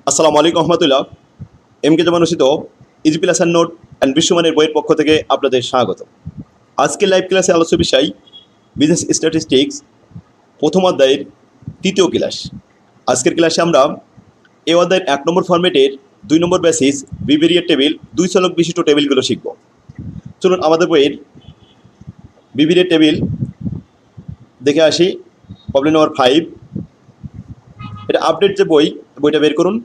আসসালামু আলাইকুম রহমতুল্লাহ। M K Zaman Rashid EGP lesson note and বিশ্বমানের বইয়ের পক্ষ থেকে আপনাদের স্বাগত। আজকের লাইভ ক্লাসে আলোচ্য বিষয় বিজনেস স্ট্যাটিস্টিক্স প্রথম অধ্যায়ের তৃতীয় ক্লাস। আজকের ক্লাসে আমরা এই অধ্যায়ের 1 নম্বর ফরম্যাটের 2 নম্বর বেসিস বিভেরিয়েট টেবিল 2 চলক বিশিষ্ট টেবিলগুলো শিখব। চলুন আমাদের বইয়ের বিভেরিয়েট টেবিল দেখে আসি। প্রবলেম নম্বর 5, এটা আপডেট যে বইটা বের করুন।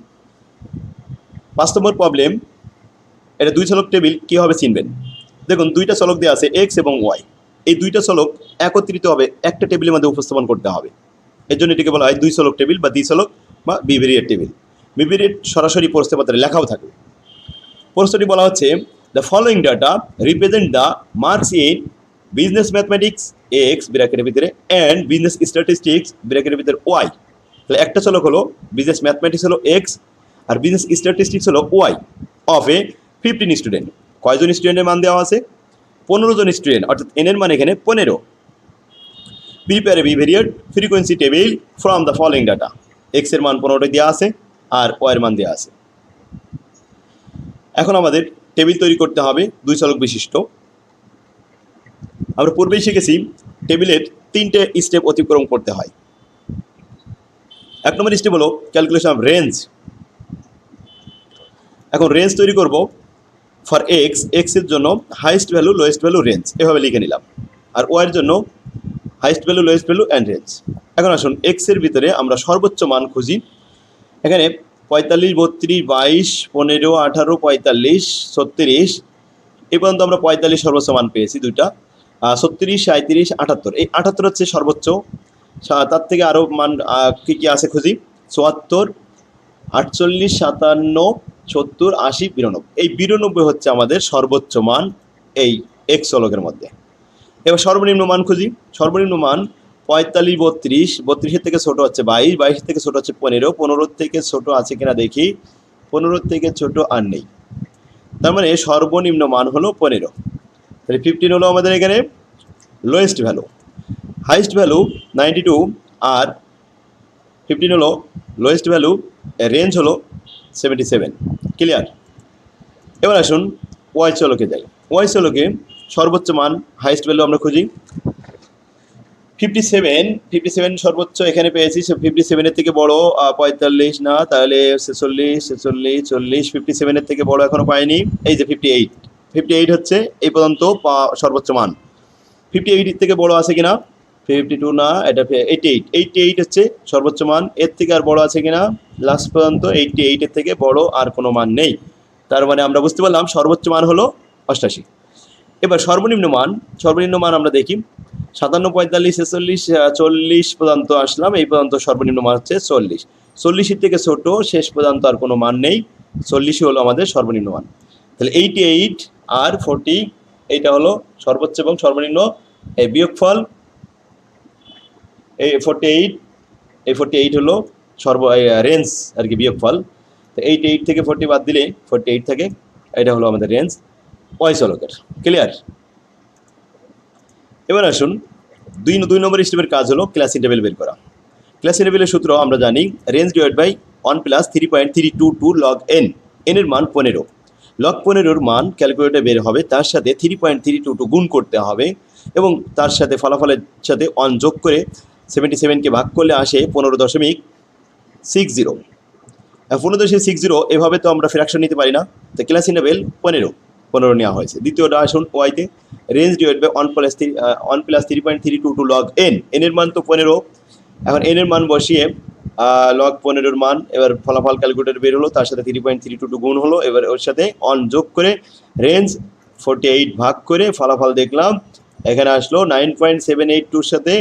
5 নম্বর প্রবলেম, এটা 2 চলক টেবিল কীভাবে চিনবেন। দেখুন, 2টা চলক দেওয়া আছে এক্স এবং ওয়াই। এই 2টা চলক একত্রিত হবে একটা টেবিলের মধ্যে উপস্থাপন করতে হবে। এর জন্য এটিকে বলা হয় 2 চলক টেবিল বা দ্বিচলক বা বিভেরিয়েট টেবিল। বিভেরিয়েট সরাসরি প্রশ্নপত্রে লেখাও থাকে। প্রশ্নটি বলা হচ্ছে the following data represent the marks in business mathematics x ব্র্যাকেটের ভিতরে অ্যান্ড বিজনেস স্ট্যাটিস্টিক্স ব্র্যাকেটের ভিতরে ওয়াই। তাহলে একটা চলক হলো বিজনেস ম্যাথমেটিক্স হলো এক্স আর বিজনেস স্ট্যাটিস্টিক্স হলো ওয়াই অফ এ 15 স্টুডেন্ট। কয়জন স্টুডেন্টের মান দেওয়া আছে? 15 জন স্টুডেন্ট, অর্থাৎ এন এর মান এখানে 15। Prepare a bivariate frequency table from the following data. X এর মান 15টা দেওয়া আছে আর ওয়াই এর মান দেওয়া আছে। এখন আমাদের টেবিল তৈরি করতে হবে 2 চলক বিশিষ্ট। আমরা পূর্বেই শিখেছি টেবিলের 3টে স্টেপ অতিক্রম করতে হয়। 1 নম্বর স্টেপ হলো ক্যালকুলেশন অফ রেঞ্জ। এখন রেঞ্জ তৈরি করব ফর এক্স, এক্সের জন্য highest value lowest value range এভাবে লিখে নিলাম, আর ওয়াইয়ের জন্য highest value lowest value and range. এখন আসুন এক্সের ভিতরে আমরা সর্বোচ্চ মান খুঁজি। এখানে 45, 32, 22, 15, 18, 45, 36 এই পর্যন্ত আমরা 45 সর্বোচ্চ মান পেয়েছি দুইটা। 36, 37, 78, এই 78 হচ্ছে সর্বোচ্চ। তার থেকে আরও মান কী কী আছে খুঁজি। 74, 48, 57, 70, 80, 92, এই 92 হচ্ছে আমাদের সর্বোচ্চ মান এই এক্স চলকের মধ্যে। এবার সর্বনিম্ন মান খুঁজি। সর্বনিম্ন মান 45, 32, 32-এর থেকে ছোটো হচ্ছে 22, 22-এর থেকে ছোটো হচ্ছে 15, 15-র থেকে ছোটো আছে কিনা দেখি, 15-র থেকে ছোটো আর নেই। তার মানে সর্বনিম্ন মান হলো 15। তাহলে 15 হলো আমাদের এখানে লোয়েস্ট ভ্যালু। হাইস্ট ভ্যালু 92 আর 15 হলো লোয়েস্ট ভ্যালু। রেঞ্জ হলো 77। ক্লিয়ার? এবার আসুন ওয়াই চলকে যাই। ওয়াই চলকে সর্বোচ্চ মান হাইস্ট ভ্যালু আমরা খুঁজি। 57 সর্বোচ্চ এখানে পেয়েছি। 57-এর থেকে বড় 45 না, তাহলে 46, 46, 40, 57-এর থেকে বড় এখনও পাইনি। এই যে 58 হচ্ছে এই পর্যন্ত সর্বোচ্চ মান। 58-এর থেকে বড় আছে কিনা, 52 না, এটা 88 হচ্ছে সর্বোচ্চ মান। এর থেকে আর বড় আছে কিনা, লাস্ট পর্যন্ত 88-এর থেকে বড় আর কোনো মান নেই। তার মানে আমরা বুঝতে পারলাম সর্বোচ্চ মান হলো 88। এবার সর্বনিম্ন মান আমরা দেখি। 57, 45, 46, 40 পর্যন্ত আসলাম। এই পর্যন্ত সর্বনিম্ন মান হচ্ছে 40। 40-এর থেকে ছোট শেষ পর্যন্ত আর কোনো মান নেই। 40-ই হলো আমাদের সর্বনিম্ন মান। তাহলে 88 আর 40 এইটা হলো সর্বোচ্চ এবং সর্বনিম্ন। এই বিয়োগফল এই 48 হলো রেঞ্জ আর কি, বিয়োগফল। তো 88 থেকে 40 বাদ দিলে 48 থাকে। এটা হলো আমাদের রেঞ্জ ওয়াই চলকের। ক্লিয়ার? এবার আসুন 2 নম্বর স্টেপের কাজ হলো ক্লাস ইন্টারভেল বের করা। ক্লাস ইন্টারভেলের সূত্র আমরা জানি range divide by 1 + 3.322 log n। এর মান 15। log 15-র মান ক্যালকুলেটরে বের হবে, তার সাথে 3.322 গুণ করতে হবে এবং তার সাথে ফলাফলের সাথে 1 যোগ করে 77-কে ভাগ করলে আসে 15.60। 15.60 এভাবে তো আমরা ফ্র্যাকশন নিতে পারি না। তো ক্লাস ইন্টারভেল 15 নেওয়া হয়েছে। দ্বিতীয়টা আসুন ওয়াইতে range divide by 1 + 3.322 log n। এর মান তো 15। এখন এন এর মান বসিয়ে log 15-র মান, এবার ফলাফল ক্যালকুলেটর বের হলো, তার সাথে 3.322 গুণ হলো, এবার ওর সাথে 1 যোগ করে রেঞ্জ 48 ভাগ করে ফলাফল দেখলাম এখানে আসলো 9.782-র সাথে।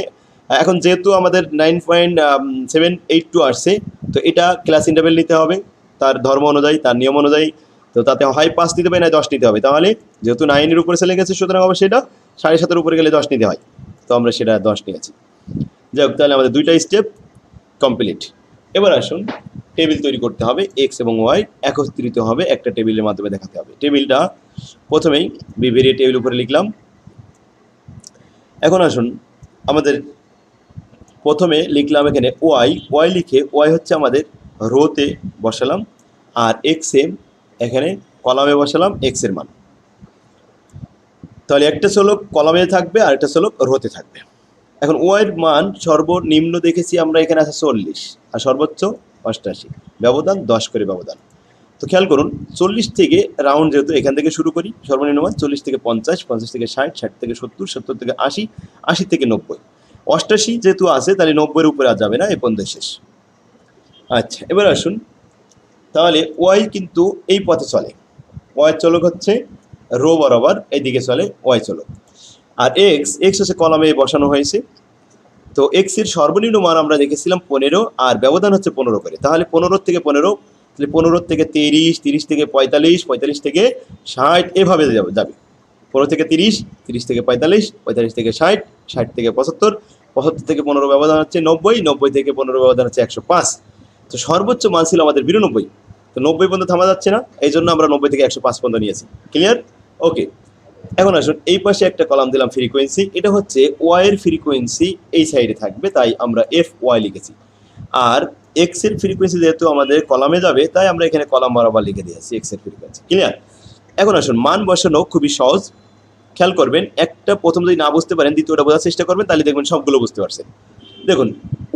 এখন যেহেতু আমাদের 9.782 আসছে, তো এটা ক্লাস ইন্টারভেল নিতে হবে তার ধর্ম অনুযায়ী, তার নিয়ম অনুযায়ী। তো তাতে হয় 5 নিতে হবে না 10 নিতে হবে। তাহলে যেহেতু 9-এর উপরে চলে গেছে, সুতরাং অবশ্যই এটা 7.5-এর উপরে গেলে 10 নিতে হয়। তো আমরা সেটা 10 নিয়েছি। যাই হোক, তাহলে আমাদের 2টা স্টেপ কমপ্লিট। এবার আসুন টেবিল তৈরি করতে হবে। এক্স এবং ওয়াই একত্রিত হবে একটা টেবিলের মাধ্যমে দেখাতে হবে। টেবিলটা প্রথমেই বিভেরিয়েট টেবিল উপরে লিখলাম। এখন আসুন আমাদের প্রথমে লিখলাম এখানে ওয়াই লিখে, ওয়াই হচ্ছে আমাদের রোতে বসালাম, আর এক্স এম এখানে কলামে বসালাম এক্সের মান। তাহলে একটা চলক কলামে থাকবে আর একটা চলক রোতে থাকবে। এখন ওয়াইয়ের মান সর্বনিম্ন দেখেছি আমরা এখানে আছে 40 আর সর্বোচ্চ 88, ব্যবধান 10 করে ব্যবধান। তো খেয়াল করুন 40 থেকে রাউন্ড, যেহেতু এখান থেকে শুরু করি, সর্বনিম্ন মান 40 থেকে 50, 50 থেকে 60, 60 থেকে 70, 70 থেকে 80, 80 থেকে 90, 88 যেহেতু আছে তাহলে 90-এর উপরে আর যাবে না, এই পর্যন্ত শেষ। আচ্ছা, এবার আসুন, তাহলে ওয়াই কিন্তু এই পথে চলে, ওয়াই চলক হচ্ছে রো বরাবর এইদিকে চলে ওয়াই চলক, আর এক্স এক্স হচ্ছে কলামে বসানো হয়েছে। তো এক্স এর সর্বনিম্ন মান আমরা দেখেছিলাম 15 আর ব্যবধান হচ্ছে 15 করে, তাহলে 15 থেকে 15, তাহলে 15 থেকে 30, 30 থেকে 45, 45 থেকে 60, এভাবে যাবে 15 থেকে 30, 30 থেকে 45, 45 থেকে 60, 60 থেকে 75, 75 থেকে 15 ব্যবধান হচ্ছে 90, 90 থেকে 15 ব্যবধান হচ্ছে 105। তো সর্বোচ্চ মান ছিল আমাদের 92, তো 90 পর্যন্ত থামা যাচ্ছে না, এই জন্য আমরা 90 থেকে 105 পর্যন্ত নিয়েছি। ক্লিয়ার? ওকে, এখন আসুন এই পাশে একটা কলাম দিলাম ফ্রিকোয়েন্সি, এটা হচ্ছে ওয়াই এর ফ্রিকোয়েন্সি এই সাইডে থাকবে, তাই আমরা এফ ওয়াই লিখেছি। আর এক্স এর ফ্রিকোয়েন্সি যেহেতু আমাদের কলামে যাবে, তাই আমরা এখানে কলাম বরাবর লিখে দিয়েছি এক্স এর ফ্রিকোয়েন্সি। ক্লিয়ার? এখন আসুন মান বসানো খুবই সহজ, খেয়াল করবেন, একটা প্রথম যদি না বুঝতে পারেন দ্বিতীয়টা বোঝার চেষ্টা করবেন, তাহলে দেখবেন সবগুলো বুঝতে পারছেন। দেখুন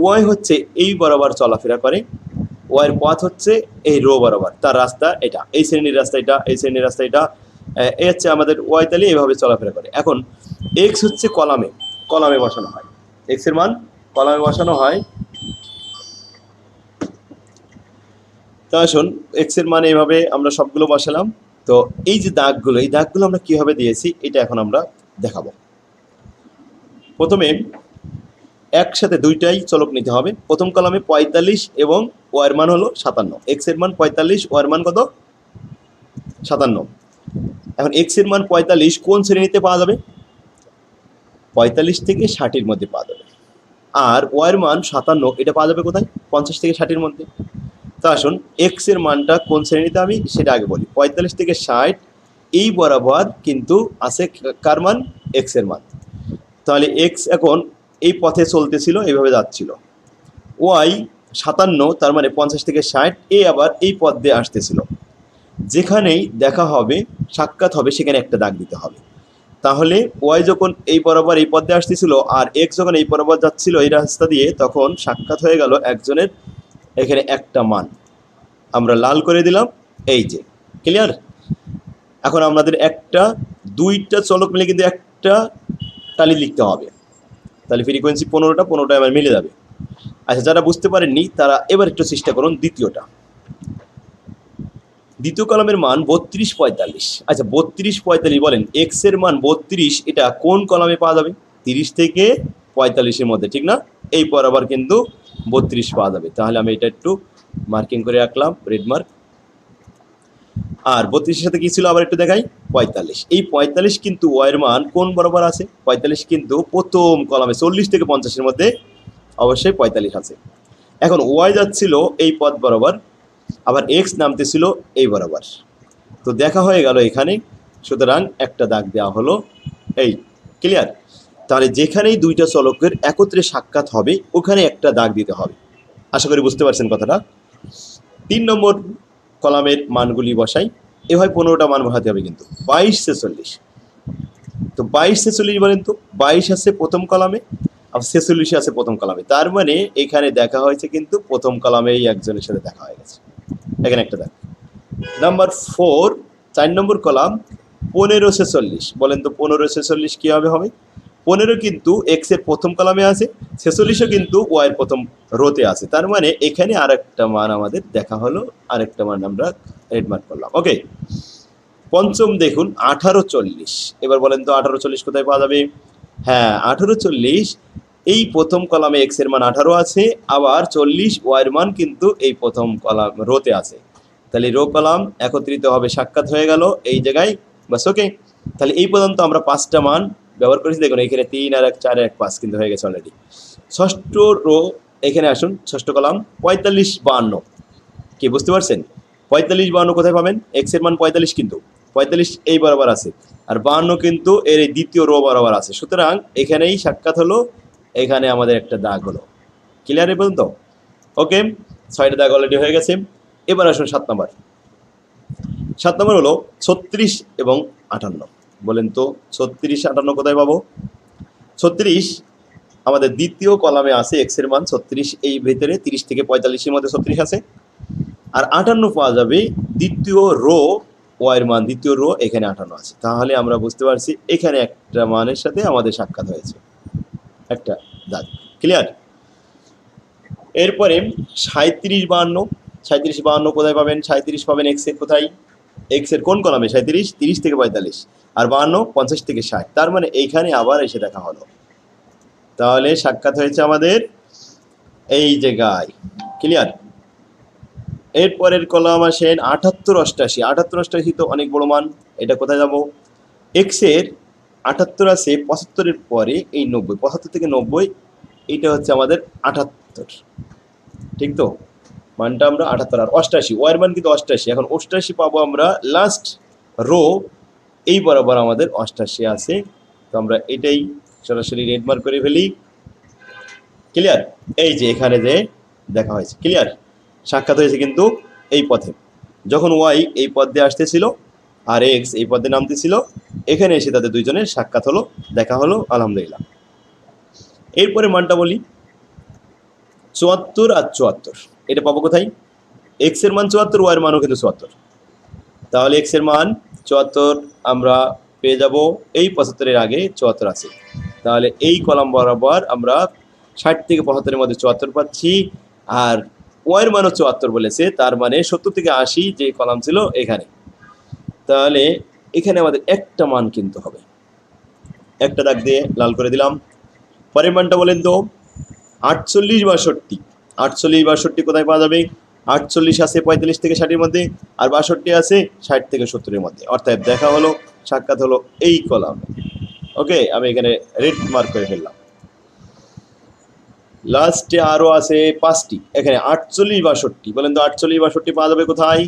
ওয়াই হচ্ছে এই বরাবর চলাফেরা করে, ওয়াইয়ের পথ হচ্ছে এই রো বরাবর, তার রাস্তা এটা, এই শ্রেণীর রাস্তা এটা, এই শ্রেণীর রাস্তা এটা, এই হচ্ছে আমাদের ওয়াই, তাহলে এইভাবে চলাফেরা করে। এখন এক্স হচ্ছে কলামে, কলামে বসানো হয়, এক্স এর মান কলামে বসানো হয়। তো আসুন এক্স এর মান এইভাবে আমরা সবগুলো বসালাম। তো এই যে দাগগুলো, এই দাগগুলো আমরা কিভাবে দিয়েছি এটা এখন আমরা দেখাবো। প্রথমে একসাথে দুইটাই চলক নিতে হবে। প্রথম কলামে 45 এবং ওয়ার মান হলো 57, এক্স এর মান 45, ওয়ার মান কত? 57। এখন এক্স এর মান 45 কোন শ্রেণীতে পাওয়া যাবে? 45 থেকে 60-এর মধ্যে পাওয়া যাবে। আর ওয়ার মান 57, এটা পাওয়া যাবে কোথায়? 50 থেকে 60-এর মধ্যে। তো আসুন এক্স এর মানটা কোন শ্রেণীতে আমি সেটা আগে বলি। 45 থেকে 60 এই বরাবর কিন্তু আছে কার মান? এক্স এর মান। তাহলে এক্স এখন এই পথে চলতেছিল, এইভাবে যাচ্ছিল। ওয়াই 57, তার মানে 50 থেকে 60, এ আবার এই পথ দিয়ে আসতেছিল। যেখানেই দেখা হবে, সাক্ষাৎ হবে, সেখানে একটা দাগ দিতে হবে। তাহলে ওয়াই যখন এই বরাবর এই পথ দিয়ে আসতেছিল আর এক্স যখন এই বরাবর যাচ্ছিল এই রাস্তা দিয়ে, তখন সাক্ষাৎ হয়ে গেল একজনের এখানে একটা মান, আমরা লাল করে দিলাম, এই যে। ক্লিয়ার? এখন আমাদের একটা দুইটা চলক মিলে কিন্তু একটা তালি লিখতে হবে, তাহলে ফ্রিকোয়েন্সি 15টা 15টা আমার মিলে যাবে। আচ্ছা, যারা বুঝতে পারেননি তারা এবার একটু চেষ্টা করুন দ্বিতীয়টা। দ্বিতীয় কলামের মান 32 45। আচ্ছা 32 45 বলেন, এক্স এর মান 32, এটা কোন কলামে পাওয়া যাবে? 30 থেকে 45-এর মধ্যে, ঠিক না? এই বরাবর কিন্তু 32 পাওয়া যাবে। তাহলে আমি এটা একটু মার্কিং করে রাখলাম, রেড মার্ক। আর 32-এর সাথে কি ছিল আবার একটু দেখাই, 45। এই 45 কিন্তু ওয়াইয়ের মান কোন বরাবর আছে? 45 কিন্তু প্রথম কলামে 40 থেকে 50-এর মধ্যে অবশ্যই 45 আছে। এখন ওয়াই যাচ্ছিল এই পথ বরাবর, আবার এক্স নামতেছিল এই বরাবর, তো দেখা হয়ে গেল এখানে, সুতরাং একটা দাগ দেওয়া হলো এই। ক্লিয়ার? তাহলে যেখানেই দুইটা চলকের একত্রে সাক্ষাৎ হবে ওখানে একটা দাগ দিতে হবে। আশা করি বুঝতে পারছেন কথাটা। 3 নম্বর কলামের মানগুলি বসাই, এভাবে 15টা মান বসাতে হবে কিন্তু। 22 46, তো 22 46 বলেন তো, 22 আছে প্রথম কলামে আর 46 আছে প্রথম কলামে, তার মানে এখানে দেখা হয়েছে কিন্তু প্রথম কলামে এই একজনের সাথে দেখা হয়ে গেছে, এখানে একটা দাগ। নাম্বার 4, 4 নম্বর কলাম 15 46, বলেন তো 15 46 কীভাবে হবে? 15 কিন্তু এক্স এর প্রথম কলামে আছে, 46ও কিন্তু ওয়াই এর প্রথম রোতে আছে, তার মানে এখানে আরেকটা মান আমাদের দেখা হলো, আরেকটা মান আমরা রেড মার্ক করলাম। ওকে, পঞ্চম দেখুন 18 40, এবার বলেন তো 18 40 কোথায় পাওয়া যাবে? হ্যাঁ 18 40 এই প্রথম কলামে এক্স এর মান 18 আছে, আবার 40 ওয়াই এর মান কিন্তু এই প্রথম কলাম রোতে আছে, তাহলে রো কলাম একত্রিত হবে, সাক্ষাৎ হয়ে গেল এই জায়গায়, বাস। ওকে, তাহলে এই পর্যন্ত আমরা 5টা মান ব্যবহার করেছি। দেখুন এখানে 3 আর 1 4 আর 1 5 কিন্তু হয়ে গেছে অলরেডি। ষষ্ঠ রো, এখানে আসুন ষষ্ঠ কলাম 45 52, কি বুঝতে পারছেন? 45 52 কোথায় পাবেন? এক্স এর মান 45 কিন্তু 45 এই বরাবর আছে, আর 52 কিন্তু এর এই দ্বিতীয় রো বরাবর আছে, সুতরাং এখানেই সাক্ষাৎ হলো, এখানে আমাদের একটা দাগ হলো। ক্লিয়ার এই পর্যন্ত? ওকে, 6টা দাগ অলরেডি হয়ে গেছে। এবার আসুন 7 নম্বর। 7 নম্বর হলো 36 এবং 58। বলেন তো 36 58 কোথায় পাবো? 36 আমাদের দ্বিতীয় কলামে আছে, এক্স এর মান 36, এই ভিতরে 30 থেকে 45-এর মধ্যে 36 আছে। আর 58 পাওয়া যাবে দ্বিতীয় রো, ওয়াই এর মান দ্বিতীয় রো, এখানে 58 আছে। তাহলে আমরা বুঝতে পারছি এখানে একটা মানের সাথে আমাদের সাক্ষাৎ হয়েছে, একটা দাগ। ক্লিয়ার? এরপরে 37 52। 37 52 কোথায় পাবেন? 37 পাবেন এক্স এর কোথায়? এক্স এর কোন কলামে? 37 30 থেকে 45, আর 52 50 থেকে 60। তার মানে এইখানে আবার এসে দেখা হলো। তাহলে সাক্ষাৎ হয়েছে আমাদের এই জায়গায়। ক্লিয়ার? এরপরের কলাম আসেন 78 88। 78 88 তো অনেক বড় মান, এটা কোথায় যাব? এক্স এর 78 আছে 75-এর পরে এই 90, 75 থেকে 90, এইটা হচ্ছে আমাদের 78, ঠিক তো? মানটা আমরা 78 আর 88, ওয়ার মান কিন্তু 88। এখন 88 পাবো আমরা লাস্ট রো, এই বরাবর আমাদের 88 আছে। তো আমরা এটাই সরাসরি রেড মার্ক করে ফেলি। ক্লিয়ার? এই যে এখানে যে দেখা হয়েছে। ক্লিয়ার? সাক্ষাৎ হয়েছে কিন্তু এই পথে, যখন ওয়াই এই পথ দিয়ে আসতেছিল আর এক্স এই পথে নামতেছিল, এখানে এসে তাদের দুইজনের সাক্ষাৎ হলো, দেখা হলো, আলহামদুলিল্লাহ। এরপরে মানটা বলি 74 আর 74, এটা পাবো কোথায়? এক্স এর মান 74, ওয়াই এর মানও কিন্তু 74। তাহলে এক্স এর মান 74 আমরা পেয়ে যাব, এই 75-এর আগে 74 আছে। তাহলে এই কলাম বরাবর আমরা 60 থেকে 75-এর মধ্যে 74 পাচ্ছি। আর ওয়াই এর মানও 74 বলেছে, তার মানে 70 থেকে 80 যে কলাম ছিল এখানে। তাহলে এখানে আমাদের একটা মান কিনতে হবে, একটা দাগ দিয়ে লাল করে দিলাম। পরের মানটা বলেন তো 48 62। 48 62 কোথায় পাওয়া যাবে? 48 আছে 45 থেকে 60-এর মধ্যে, আর 62 আছে 60 থেকে 70-এর মধ্যে। অর্থাৎ দেখা হলো, সাক্ষাৎ হলো এই কলাম। ওকে, আমি এখানে রেড মার্ক করে ফেললাম। লাস্টে আরও আছে 5টি, এখানে 48 62। বলেন তো 48 62 পাওয়া যাবে কোথায়?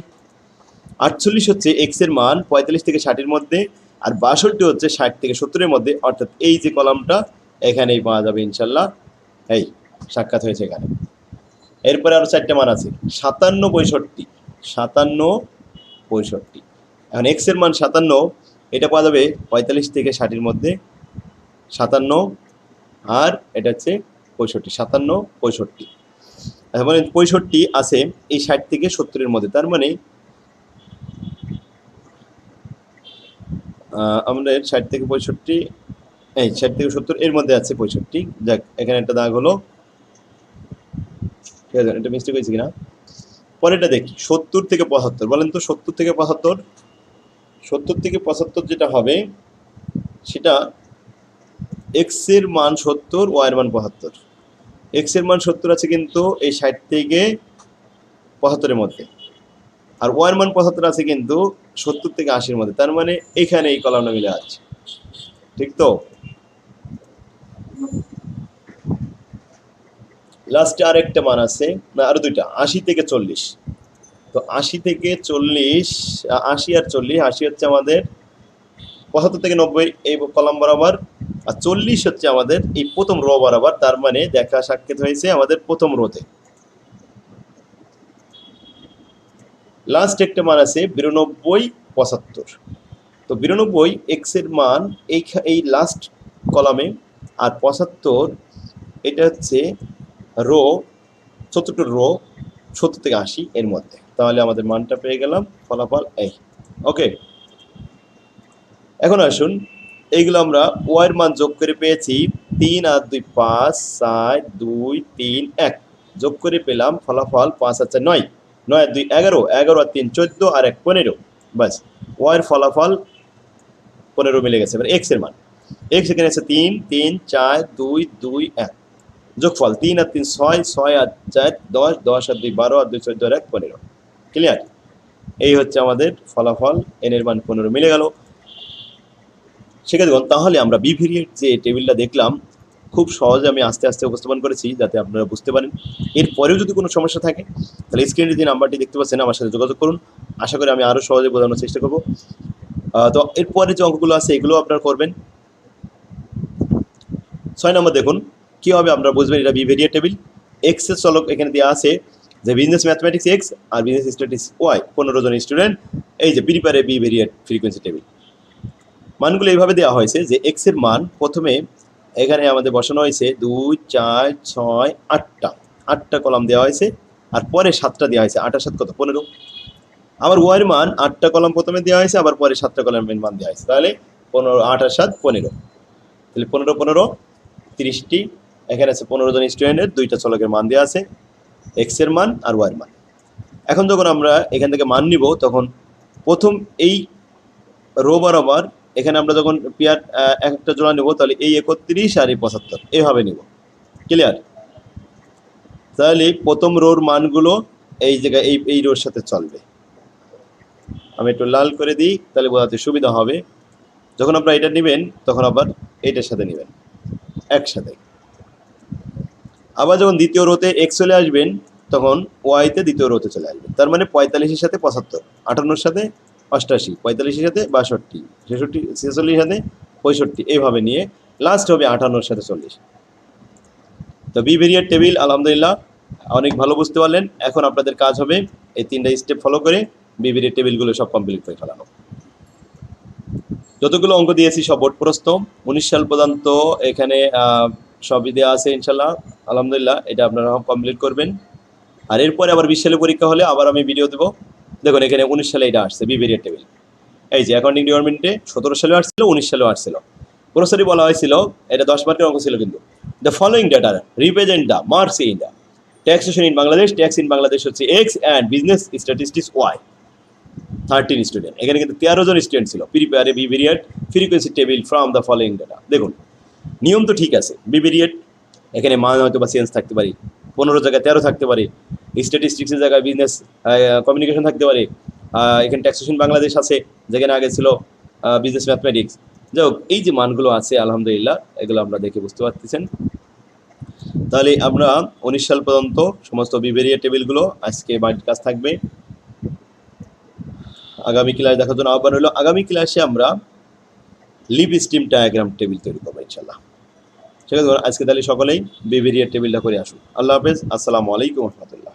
48 হচ্ছে এক্স এর মান 45 থেকে 60-এর মধ্যে, আর 62 হচ্ছে 60 থেকে 70-এর মধ্যে। অর্থাৎ এই যে কলামটা এখানেই পাওয়া যাবে ইনশাল্লাহ। এই সাক্ষাৎ হয়েছে এখানে। এরপরে আরো 4টে মান আছে 57 65। 57 65, এখন এক্স এর মান 57, এটা পাওয়া যাবে 45 থেকে 60-এর মধ্যে 57, আর এটা হচ্ছে 65, 57 65। মানে 65 আছে এই 60 থেকে 70-এর মধ্যে, তার মানে আমাদের 60 থেকে 65, এই 60 থেকে 70 এর মধ্যে আছে 65। যাক, এখানে একটা দাগ হলো, ঠিক আছে, এটা মিস্টেক হয়েছে কিনা। পরেরটা দেখি 70 থেকে 75। বলেন তো 70 থেকে 75, 70 থেকে 75 যেটা হবে সেটা এক্স এর মান 70, ওয়াই এর মান 75। এক্স এর মান 70 আছে কিন্তু এই 60 থেকে 75-এর মধ্যে, আর ওয়াই এর মান 75 আছে কিন্তু 70 থেকে 80-এর মধ্যে। তার মানে এখানে এই কলামটা মিলে আছে, ঠিক তো? লাস্টে আরেকটা মান আছে, না আরো দুইটা, 80 থেকে 40। তো 80 থেকে 40, 80 আর 40, 80 হচ্ছে আমাদের 75 থেকে 90 এই কলাম বরাবর, আর 40 হচ্ছে আমাদের এই প্রথম রো বরাবর। তার মানে দেখা সাক্ষাৎ হয়েছে আমাদের প্রথম রোতে। লাস্ট একটা মান আছে 92 75। তো 92 এক্স এর মান এই লাস্ট কলামে, আর 75 এটা হচ্ছে রো, 74 রো 70 থেকে 80 এর মধ্যে। তাহলে আমাদের মানটা পেয়ে গেলাম, ফলাফল এই। ওকে, এখন আসুন এইগুলো আমরা ওয়াইয়ের মান যোগ করে পেয়েছি 3 আর 2 5, 4 2 3 1, যোগ করে পেলাম ফলাফল 5 আর 4 9, 9 আর 2 11, 11 আর 3 14, আর 1 15। বাস, ওয়াইয়ের ফলাফল 15 মিলে গেছে। এবার এক্স এর মান, এক্স এখানে আছে 3 3 4 2 2 1, যোগফল 3 আর 3 6, 6 আর 4 10, 10 আর 2 12, আর 2 14 আর 1 15। ক্লিয়ার? এই হচ্ছে আমাদের ফলাফল, এন এর মান 15 মিলে গেল। সেক্ষেত্রে তাহলে আমরা বি ভেরিয়েন্ট যে টেবিলটা দেখলাম, খুব সহজে আমি আস্তে আস্তে উপস্থাপন করেছি যাতে আপনারা বুঝতে পারেন। এরপরেও যদি কোনো সমস্যা থাকে তাহলে স্ক্রিনে যে নাম্বারটি দেখতে পাচ্ছেন আমার সাথে যোগাযোগ করুন, আশা করি আমি আরও সহজে বোঝানোর চেষ্টা করব। তো এরপরে যে অঙ্কগুলো আছে এগুলো আপনারা করবেন। 6 নম্বর দেখুন কীভাবে আপনারা বুঝবেন এটা বি ভেরিয়েন্ট টেবিল। এক্স এর চলক এখানে দেওয়া আছে যে বিজনেস ম্যাথমেটিক্স এক্স আর বিজনেস স্ট্যাটিস্টিক্স ওয়াই 15 জন স্টুডেন্ট, এই যে প্রিপেয়ারে বিভেরিয়েট ফ্রিকোয়েন্সি টেবিল মানগুলো এইভাবে দেওয়া হয়েছে যে এক্স এর মান প্রথমে এখানে আমাদের বসানো হয়েছে 2 4 6 8টা কলাম দেওয়া হয়েছে, আর পরে 7টা দেওয়া হয়েছে, 8 আর 7 কত 15। আবার ওয়াইয়ের মান 8টা কলাম প্রথমে দেওয়া হয়েছে, আবার পরে 7টা কলামের মান দেওয়া হয়েছে, তাহলে 15 8 আর 7 15, তাহলে 15 15 30টি। এখানে আছে 15 জন স্টুডেন্টের 2টা চলকের মান দেওয়া আছে, এক্স এর মান আর ওয়াইয়ের মান। এখন যখন আমরা এখান থেকে মান নিব তখন প্রথম এই রো বরাবর এখানে আমরা যখন পেয়ার একটা জোড়া নেব তাহলে এই 31 আর এই 75 এইভাবে নিব, ক্লিয়ার? তাহলে প্রথম রোর মানগুলো এই জায়গায় এই রোর সাথে চলবে। আমি একটু লাল করে দিই তাহলে বোঝাতে সুবিধা হবে। যখন আপনারা এটা নেবেন তখন আবার এইটার সাথে নেবেন একসাথে। আবার যখন দ্বিতীয় রোতে এক্স চলে আসবেন তখন ওয়াইতে দ্বিতীয় রোতে চলে আসবেন। তার মানে 45-এর সাথে 75, 58-এর সাথে 88, 45-এর সাথে 62, 66 46-এর সাথে 65, এইভাবে নিয়ে লাস্ট হবে 58-এর সাথে 40। তো বিভেরিয়েট টেবিল আলহামদুলিল্লাহ অনেক ভালো বুঝতে পারলেন। এখন আপনাদের কাজ হবে এই 3টা স্টেপ ফলো করে বিভেরিয়েট টেবিলগুলো সব কমপ্লিট করে ফেলানো। যতগুলো অঙ্ক দিয়েছি সব বোর্ড প্রস্ত 19 সাল পর্যন্ত এখানে সবই দেওয়া আছে ইনশাল্লাহ। আলহামদুলিল্লাহ এটা আপনারা কমপ্লিট করবেন। আর এরপরে আবার 20 সালে পরীক্ষা হলে আবার আমি ভিডিও দেবো। দেখুন এখানে 19 সালে এটা আসছে বিভেরিয়েট টেবিল, এই যে অ্যাকাউন্টিং ডিপার্টমেন্টে 17 সালেও আসছিল, 19 সালেও আসছিল। প্রশ্নটি বলা হয়েছিল, এটা 10 মার্কের অঙ্ক ছিল কিন্তু, the following data represent the marks in the taxation in Bangladesh. Tax in Bangladesh হচ্ছে X and business statistics Y. 13 student, এখানে কিন্তু 13 জন স্টুডেন্ট ছিল। Prepare a bivariate frequency table from the following data. দেখুন নিয়ম তো ঠিক আছে, বিভেরিয়েট এখানে মান হয়তো বা চেঞ্জ থাকতে পারে, 15 জায়গায় 13 থাকতে পারে, স্ট্যাটিস্টিক্সের জায়গায় বিজনেস কমিউনিকেশন থাকতে পারে, এখানে ট্যাক্সেশন বাংলাদেশ আছে যেখানে আগে ছিল বিজনেস ম্যাথমেটিক্স। যাই হোক এই যে মানগুলো আছে আলহামদুলিল্লাহ এগুলো আমরা দেখে বুঝতে পারতেছেন। তাহলে আমরা 19 সাল পর্যন্ত সমস্ত বিভেরিয়েট টেবিলগুলো আজকে বাড়ির কাজ থাকবে। আগামী ক্লাস দেখার জন্য আহ্বান হলো, আগামী ক্লাসে আমরা লিভ স্ট্রিম ডায়াগ্রাম টেবিল তৈরি করবো ইনশাল্লাহ। ঠিক আছে, আজকে তাহলে সকলেই বিভেরিয়েট টেবিলটা করে আসুন। আল্লাহ হাফেজ, আসসালামু আলাইকুম রহমতুল্লাহ।